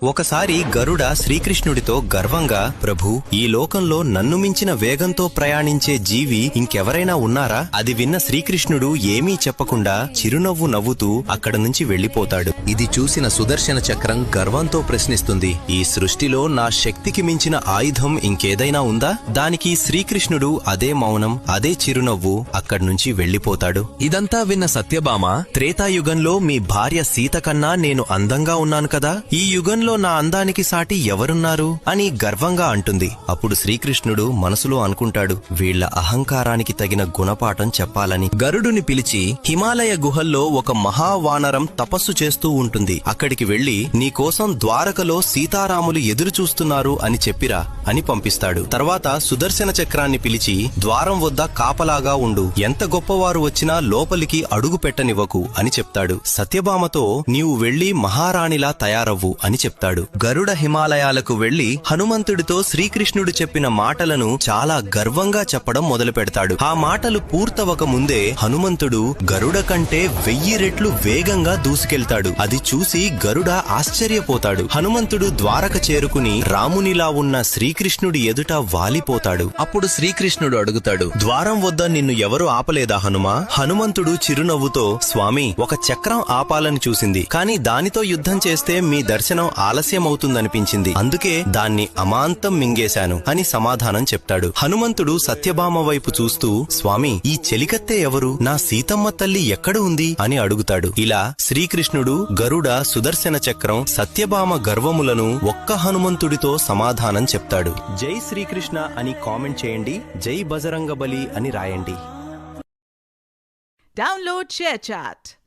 ఒకసారి గరుడ శ్రీకృష్ణుడితో గర్వంగా, ప్రభూ, ఈ లోకంలో నన్ను మించిన వేగంతో ప్రయాణించే జీవి ఇంకెవరైనా ఉన్నారా? అది విన్న శ్రీకృష్ణుడు ఏమీ చెప్పకుండా చిరునవ్వు నవ్వుతూ అక్కడ నుంచి వెళ్లిపోతాడు. ఇది చూసిన సుదర్శన చక్రం గర్వంతో ప్రశ్నిస్తుంది, ఈ సృష్టిలో నా శక్తికి మించిన ఆయుధం ఇంకేదైనా ఉందా? దానికి శ్రీకృష్ణుడు అదే మౌనం, అదే చిరునవ్వు, అక్కడి నుంచి వెళ్లిపోతాడు. ఇదంతా విన్న సత్యభామ, త్రేతాయుగంలో మీ భార్య సీత కన్నా నేను అందంగా ఉన్నాను కదా, ఈ యుగంలో నా అందానికి సాటి ఎవరున్నారు అని గర్వంగా అంటుంది. అప్పుడు శ్రీకృష్ణుడు మనసులో అనుకుంటాడు, వీళ్ల అహంకారానికి తగిన గుణపాఠం చెప్పాలని. గరుడుని పిలిచి, హిమాలయ గుహల్లో ఒక మహావానరం తపస్సు చేస్తూ ఉంటుంది, అక్కడికి వెళ్లి నీకోసం ద్వారకలో సీతారాములు ఎదురు చూస్తున్నారు అని చెప్పిరా అని పంపిస్తాడు. తర్వాత సుదర్శన చక్రాన్ని పిలిచి, ద్వారం వద్ద కాపలాగా ఉండు, ఎంత గొప్పవారు వచ్చినా లోపలికి అడుగు పెట్టనివ్వకు అని చెప్తాడు. సత్యభామతో, నీవు వెళ్లి మహారాణిలా తయారవ్వు అని చెప్తాడు. గరుడ హిమాలయాలకు వెళ్లి హనుమంతుడితో శ్రీకృష్ణుడు చెప్పిన మాటలను చాలా గర్వంగా చెప్పడం మొదలు పెడతాడు. ఆ మాటలు పూర్తవక ముందే హనుమంతుడు గరుడ కంటే 1000 రెట్లు వేగంగా దూసుకెళ్తాడు. అది చూసి గరుడ ఆశ్చర్యపోతాడు. హనుమంతుడు ద్వారక చేరుకుని రామునిలా ఉన్న శ్రీకృష్ణుడి ఎదుట వాలిపోతాడు. అప్పుడు శ్రీకృష్ణుడు అడుగుతాడు, ద్వారం వద్ద నిన్ను ఎవరు ఆపలేదా హనుమా? హనుమంతుడు చిరునవ్వుతో, స్వామి, ఒక చక్రం ఆపాలని చూసింది, కాని దానితో యుద్ధం చేస్తే మీ దర్శనం ఆలస్యమవుతుందనిపించింది, అందుకే దాన్ని అమాంతం మింగేశాను అని సమాధానం చెప్తాడు. హనుమంతుడు సత్యభామ వైపు చూస్తూ, స్వామి, ఈ చెలికత్తె ఎవరు? నా సీతమ్మ తల్లి ఎక్కడ ఉంది అని అడుగుతాడు. ఇలా శ్రీకృష్ణుడు, గరుడ, సుదర్శన చక్రం, సత్యభామ గర్వములను ఒక్క హనుమంతుడితో సమాధానం చెప్తాడు. జై శ్రీకృష్ణ అని కామెంట్ చేయండి, జై బజరంగబలి అని రాయండి. Download ShareChat.